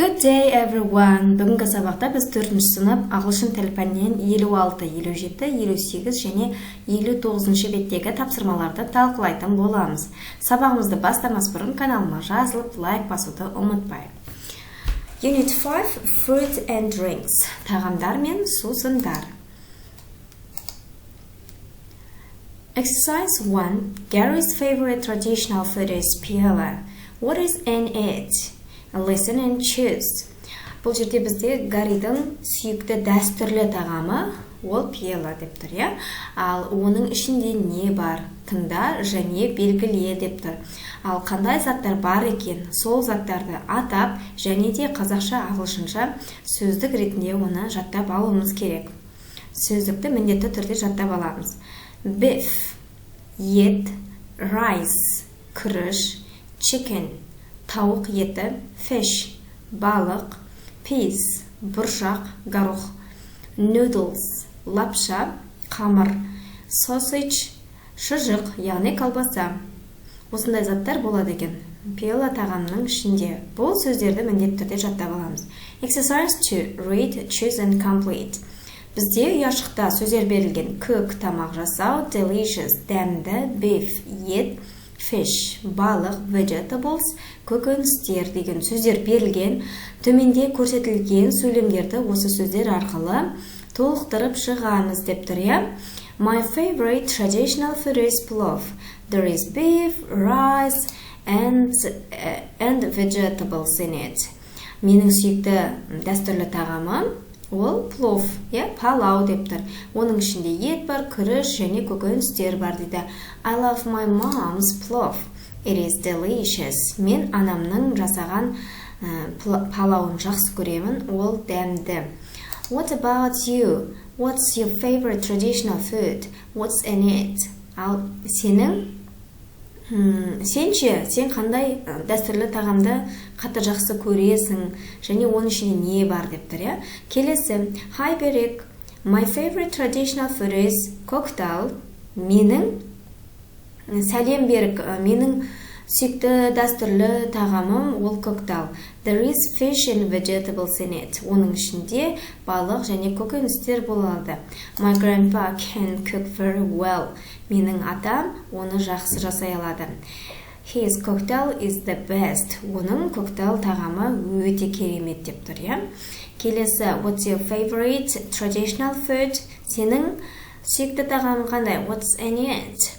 Good day everyone. Бүгінгі сабақта біз 4-ші сынып ағылшын тілі пәнінен 56, 57, 58 және 59 беттегі тапсырмаларды талқылайтын боламыз. Сабағымызды бастамас бұрын каналыма жазылып, лайк басуды ұмытпайық. Unit 5 Fruit and Drinks. Тағамдар мен сусындар. Exercise 1. Gary's favorite traditional food is paella. What is in it? Listen and choose. Бұл жерде бізде Гарридің сүйікті дәстүрлі тағамы ол пиела деп тұр, иә? Ал оның ішінде не бар? Тыңда және белгіле деп тұр. Ал қандай заттар бар екен? Сол заттарды атап және де қазақша ағылшынша сөздік ретінде оны жаттап алуымыз керек. Сөздікті міндетті түрде жаттап аламыз. Beef, ет, rice, күріш, chicken, тауық еті, fish, балық, peas, бұршақ, горох, noodles, лапша, қамыр, sausage, шұжық, яғни колбаса. Осындай заттар болады екен. Пиела тағамның ішінде. Бұл сөздерді міндетті түрде жаттап аламыз. Exercise 2. Read, choose and complete. Бізде ұяшықта сөздер берілген. Cook, тамақ жасау, delicious, дәмді, beef, ет, fish, балық, vegetables, көкөністер деген сөздер берілген. Төменде көрсетілген сөйлемдерді осы сөздер арқылы толықтырып шығамыз деп тұр, иә? My favorite traditional food is plov. There is beef, rice and vegetables in it. Менің сүйікті дәстүрлі тағамым ол плов, палау деп тұр. Оның ішінде ет бар, күріш және көкөністер бар дейді. I love my mom's plov. It is delicious. Мен анамның жасаған палауын жақсы көремін, ол дәмді. What about you? What's your favorite traditional food? What's in it? Ал сен қандай дәстүрлі тағамды қатты жақсы көресің және оның ішінде не бар деп тұр, иә? Келесі. Hi Берек. My favorite traditional food is cocktail. Сәлем Берік. Менің сүйікті дәстүрлі тағамым ол коктейл. There is fish and vegetables in it. Оның ішінде балық және көкөністер болады. My grandpa can cook very well. Менің атам оны жақсы жасай алады. His cocktail is the best. Оның коктейл тағамы өте керемет деп тұр, иә? Келесі. What's your favorite traditional food? Сенің сүйікті тағамың қандай? What's in it?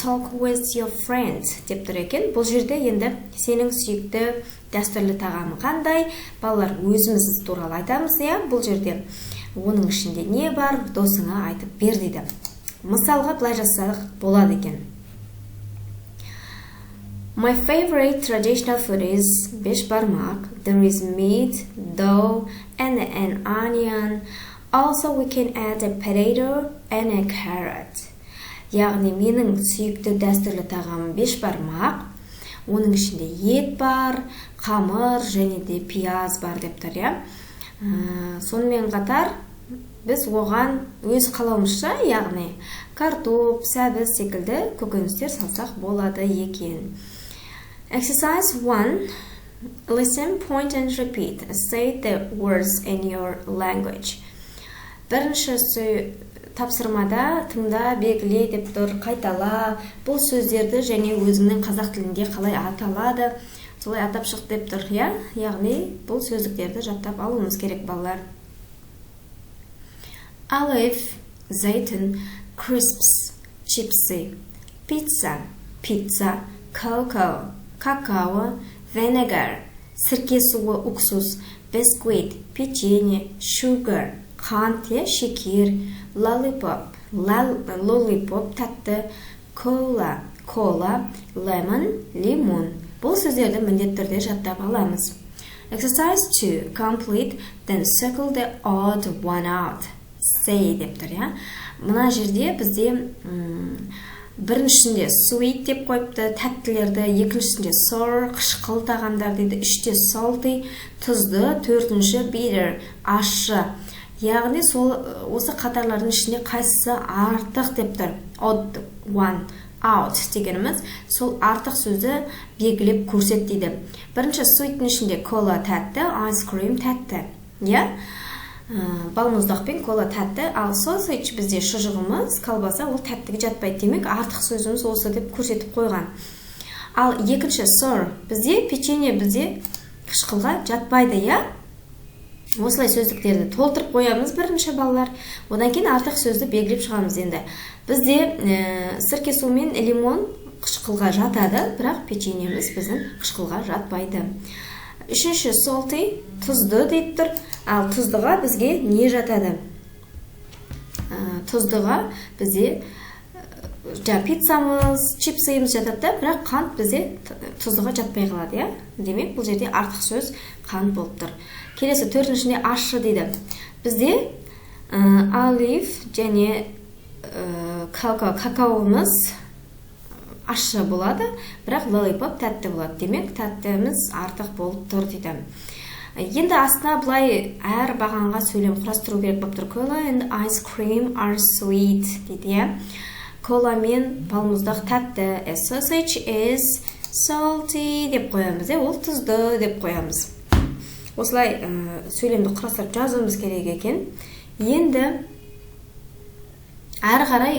Talk with your friend деп тұр екен. Бұл жерде енді сенің сүйікті дәстүрлі тағамы қандай? Балалар, өзіміз туралы айтамыз, иә? Бұл жерде оның ішінде не бар? Досыңа айтып бер дейді. Мысалға былай жасақ болады екен. My favorite traditional food is бешбармақ. There is meat, dough, and an onion. Also we can add a potato and a carrot. Яғни менің сүйікті дәстүрлі тағамым бешбармақ. Оның ішінде ет бар, қамыр және де пияз бар деп тұр, иә? Сонымен қатар біз оған өз қалауымызша, яғни картоп, сәбіз секілді көкөністер салсақ болады екен. Exercise 1. Listen, point and repeat. Say the words in your language. Бірінші тапсырмада тыңда, белгіле деп тұр, қайтала. Бұл сөздерді және өзіңнің қазақ тілінде қалай аталады, солай атап шық деп тұр, иә? Яғни бұл сөздіктерді жаттап алуымыз керек, балалар. Алиф, зәйтүн, crisps, чипсы, pizza, pizza, cocoa, какао, vinegar, сірке суы, уксус, biscuit, печенье, sugar, қант, шекер, lollipop, lollipop, тәтті, cola, cola, lemon, лимон. Бұл сөздерді міндетті түрде жаттап аламыз. Exercise 2. Complete, then circle the odd one out. Say деп тұр, иә? Мына жерде бізде біріншісінде sweet деп қойыпты, тәттілерді, екіншісінде sour, қышқыл тағамдар дейді, үште salty, тұзды, төртінші bitter, ащы. Яғни осы қатарлардың ішінде қайсысы артық деп тұр. Odd one. out дегеніміз сол артық сөзді белгілеп көрсет дейді. Бірінші sweet'нің ішінде кола тәтті, ice cream тәтті. Балмұздақ пен кола тәтті, ал sausage бізде шұжығымыз, колбаса ол тәттіге жатпайды. Демек, артық сөзіміз осы деп көрсетіп қойған. Ал екінші sour бізде печенье бізде қышқылға жатпайды, Осылай сөздіктерді толтырып қоямыз бірінші балалар. Одан кейін артық сөзді белгілеп шығамыз енді. Бізде сірке су мен лимон қышқылға жатады, бірақ печеньеміз біздің қышқылға жатпайды. Үшінші salty, тұзды деп тұр. Ал тұздыға бізге не жатады? Тұздыға бізде пиццамыз, чипсымыз жатады, бірақ қант бізде тұздыға жатпай қалады, Демек, бұл жерде артық сөз қант болып тұр. Келесі төртіншінде ащы дейді. Бізде олив және какаомыз ащы болады, бірақ lollipop тәтті болады. Демек, тәттіміз артық болып тұр дейді. Енді астына бұлай әр бағанға сөйлем құрастыру керек болып тұр. Cola and ice cream are sweet дейді. Кола мен балмұздақ тәтті. A sausage is salty деп қоямыз, ол тұзды деп қоямыз. Осылай сөйлемді құрастырып жазуымыз керек екен. Енді әрі қарай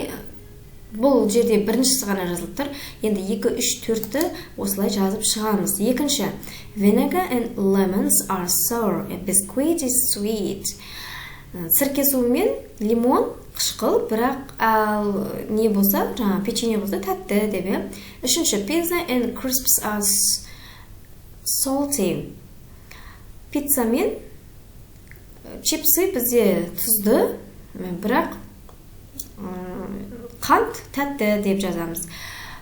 бұл жерде біріншісі ғана жазылып тұр. Енді 2, 3, 4-ті осылай жазып шығамыз. Екінші, vinegar and lemons are sour. A biscuit is sweet. Сірке су мен лимон қышқыл, бірақ не болса, печенье болса тәтті деп. Үшінші, pizza and crisps are salty. Пицца мен чипсы бізде тұзды, бірақ қант тәтті деп жазамыз.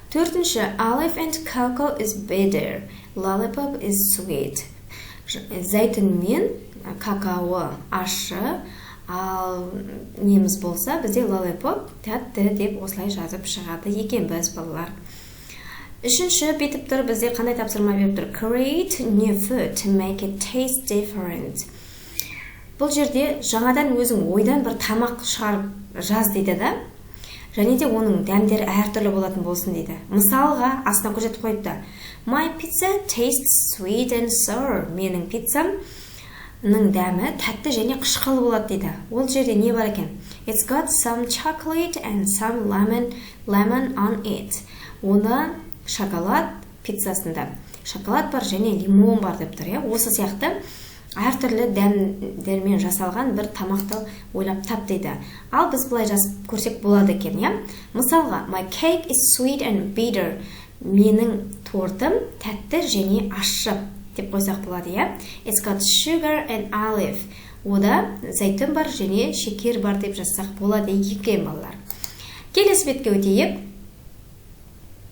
Төртінші, olive and cocoa is bitter. Lollipop is sweet. Зәйтүн мен какао ащы, ал неміз болса, бізде lollipop тәтті деп осылай жазып шығады екен біз балалар. Үшінші, бетіп тұр, бізде қандай тапсырма беріп тұр? Create new food to make it taste different. Бұл жерде жаңадан өзің ойдан бір тамақ шығарып жаз дейді да? Және де оның дәмдері әртүрлі болатын болсын дейді. Мысалға, астына көрсетіп қойыпты. My pizza tastes sweet and sour. Менің пиццамның дәмі тәтті және қышқыл болады дейді. Ол жерде не бар екен? It's got some chocolate and some lemon on it. Оны шоколад пиццасында шоколад бар және лимон бар деп тұр. Осы сияқты әртүрлі дәмдермен жасалған бір тамақты ойлап тап дейді. Ал біз бұлай жазып көрсек болады екен, Мысалға, my cake is sweet and bitter. Менің тортым тәтті және ащы деп қойсақ болады, It's got sugar and olive. Ода зәйтүн бар және шекер бар деп жазсақ болады екен балалар. Келесі бетке өтейік.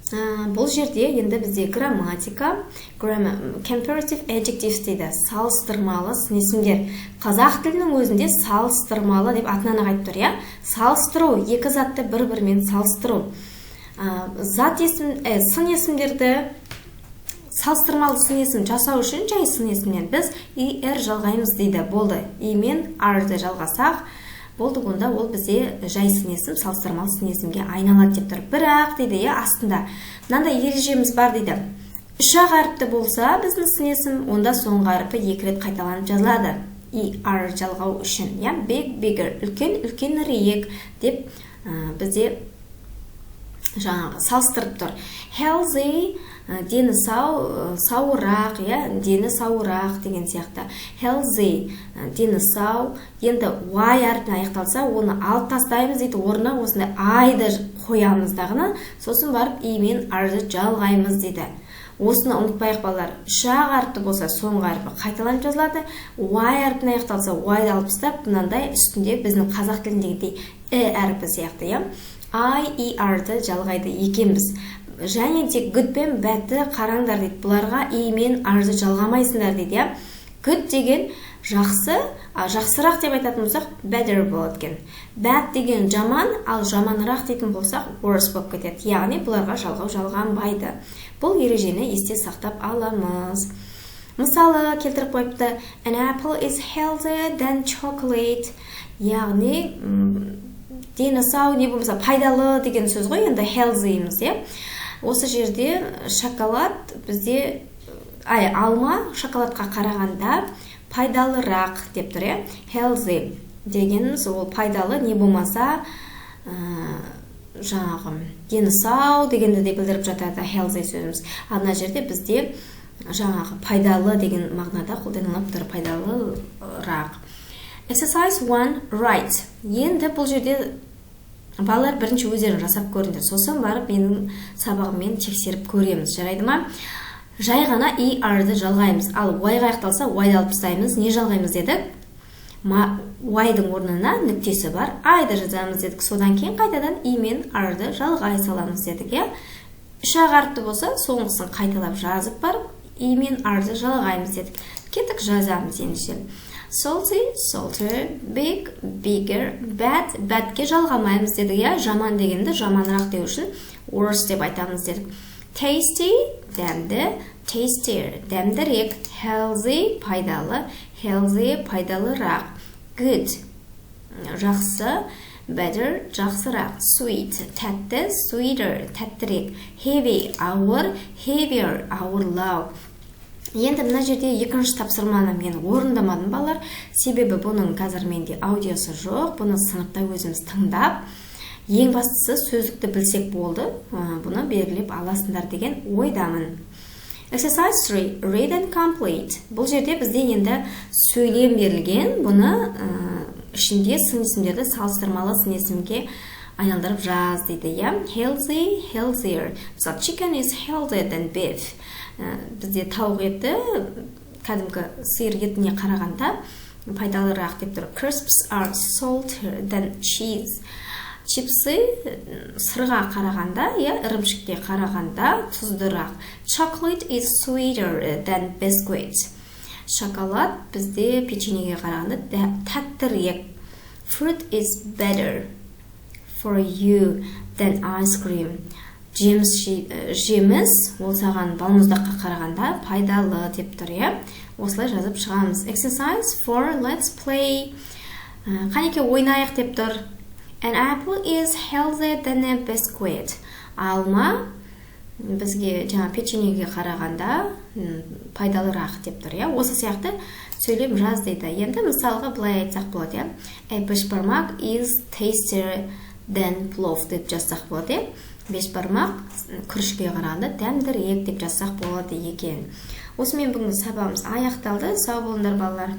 Бұл жерде енді бізде грамматика, comparative adjectives дейді, салыстырмалы сын-есімдер. Қазақ тілінің өзінде салыстырмалы деп атынан айтып тұр, Салыстыру, екі затты бір-бірімен салыстыру. Сын-есімдерді салыстырмалы сын-есім жасау үшін жай сын-есімнен біз er жалғаймыз дейді. Болды. И мен арды жалғасақ, болды, онда ол бізде жай сын-есім салыстырмалы сын-есімге айналады деп тұр. Бірақ дейді, астында мынандай ережеміз бар дейді. Үш-ақ әріпті болса біздің сын-есім, онда соңғы әріпі 2 рет қайталанып жазылады. Er жалғау үшін, big, bigger, үлкен, үлкенірек деп бізде жаңағы салыстырып тұр. Healthy, дені сауырақ, дені сауырақ деген сияқты. Healthy, дені сау. Енді Y әрпіне аяқталса, оны алып тастаймыз дейді, орнына осындай айды қоямыз дағыны, сосын барып и мен арды жалғаймыз дейді. Осыны ұмытпайық балалар. Үш-ақ әріпті болса, соңғы әрпі қайталанып жазылады. Y әрпіне аяқталса, Y-ды алып тастап, мынандай үстінде біздің қазақ тіліндегідей әрпі сияқты, I-E-R-ды жалғайды екенбіз. Және де good пен badті қараңдар дейді. Бұларға и мен арды жалғамайсыңдар дейді. Good деген жақсы, жақсырақ деп айтатын болсақ, better болады екен. Bad деген жаман, ал жаманырақ дейтін болсақ, worse болып кетеді. Яғни бұларға жалғау жалғанбайды. Бұл ережені есте сақтап аламыз. Мысалы, келтіріп қойыпты, an apple is healthier than chocolate. Яғни дені сау не болмаса пайдалы деген сөз ғой, енді healthy'міз, иә. Осы жерде шоколад бізде алма шоколадқа қарағанда пайдалырақ деп тұр, иә. Healthy дегеніміз ол пайдалы не болмаса жаңағы дені сау дегенді де білдіріп жатады healthy сөзіміз. Мына жерде бізде жаңағы пайдалы деген мағынада қолданылып тұр, пайдалырақ. Exercise 1, write. Енді бұл жерде балалар бірінші өздерін жасап көріңдер, сосын барып менің сабағыммен тексеріп көреміз, жарайды ма? Жай ғана ER-ді жалғаймыз, ал Y-ға аяқталса Y-ды алып тастаймыз. Не жалғаймыз дедік? Y-дың орнына нүктесі бар, I-ды жазамыз дедік. Содан кейін қайтадан I мен R-ды жалғай саламыз дедік, иә? Үш ағарыпты болса, соңғысын қайталап жазып барып, I мен R-ды жалғаймыз дедік. Кеттік жазамыз ендеше. Salty, salter, big, bigger, bad, badке жалғамаймыз дедік, иә? Жаман дегенді жаманырақ деу үшін worse деп айтамыз дедік. Tasty, дәмді, tastier, дәмдірек. Healthy, пайдалы, healthy, пайдалырақ. Good, жақсы, better, жақсырақ. Sweet, тәтті, sweeter, тәттірек. Heavy, ауыр, heavier, ауырлау. Енді мына жерде екінші тапсырманы мен орындамадым, балалар. Себебі бұның қазір менде аудиосы жоқ. Бұны сыныпта өзіміз тыңдап, ең бастысы сөздікті білсек болды. Бұны белгілеп аласыңдар деген ойдамын. Exercise 3, read and complete. Бұл жерде бізде енді сөйлем берілген. Бұны ішінде сын есімдерді салыстырмалы сын есімге айналдырып жаз дейді, иә? Healthy, healthier. Мысалы, chicken is healthier than beef. Бізде тауық еті кәдімгі сиыр етіне қарағанда пайдалырақ деп тұр. Crisps are saltier than cheese. Чипсы сырға қарағанда, ірімшікке қарағанда тұздырақ. Chocolate is sweeter than biscuit. Шоколад бізде печеньеге қарағанда тәттірек. Fruit is better for you than ice cream. Жеміс ол саған балмұздаққа қарағанда пайдалы деп тұр, иә? Осылай жазып шығамыз. Exercise 4, let's play. Қанеке ойнайық деп тұр. An apple is healthier than a biscuit. Алма бізге жаңа печеньеге қарағанда пайдалырақ деп тұр, иә? Осы сияқты сөйлем жаз дейді. Енді мысалға былай айтсақ болады, иә? A бешбармақ is tastier than plov деп жазсақ болады, иә? Бешбармақ күрішке қарағанда дәмдірек деп жазсақ болады екен. Осымен бүгінгі сабағымыз аяқталды. Сау болыңдар балалар.